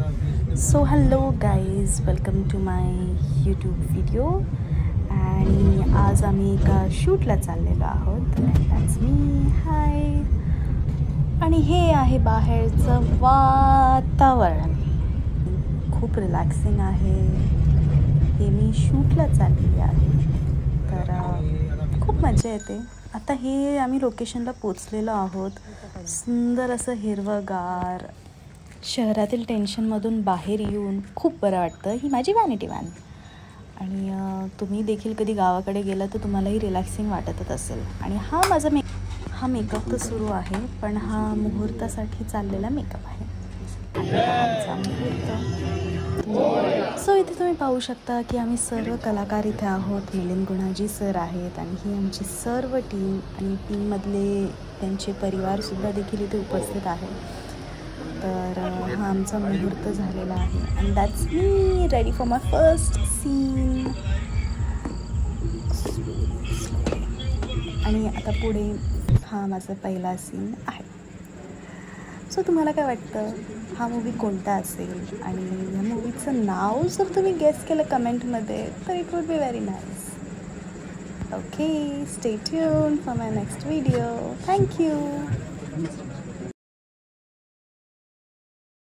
So hello guys, welcome to my YouTube video. आणि आज आम्ही एका शूटला चाललेलो आहोत. And that's me. हाय. आणि हे आहे बाहेरचं वातावरण. खूप रिलॅक्सिंग आहे. हे मी शूटला चाललेली आहे, तर खूप मजा येते. आता हे आम्ही लोकेशनला पोचलेलो आहोत. सुंदर असं हिरवंगार, शहरातील टेन्शनमधून बाहेर येऊन खूप बरं वाटतं. ही माझी वॅनिटी व्हॅन. आणि तुम्ही देखील कधी गावाकडे गेला तर तुम्हालाही रिलॅक्सिंग वाटतच असेल. आणि हा मेकअप तर सुरू आहे, पण हा मुहूर्तासाठी चाललेला मेकअप आहे. आमचा मुहूर्त. सो इथे तुम्ही पाहू शकता की आम्ही सर्व कलाकार इथे आहोत. मिलिंद गुणाजी सर आहेत आणि ही आमची सर्व टीम आणि टीममधले त्यांचे परिवारसुद्धा देखील इथे उपस्थित आहेत. तर हा आमचा मुहूर्त झालेला आहे. And that's me ready for my first scene. आणि आता पुढे हा माझा पहिला सीन आहे. सो तुम्हाला काय वाटतं, हा मूवी कोणता असेल? आणि या मूवीचं नाव जर तुम्ही गेस केलं कमेंटमध्ये तर it would be very nice. Okay, stay tuned for my next video. Thank you.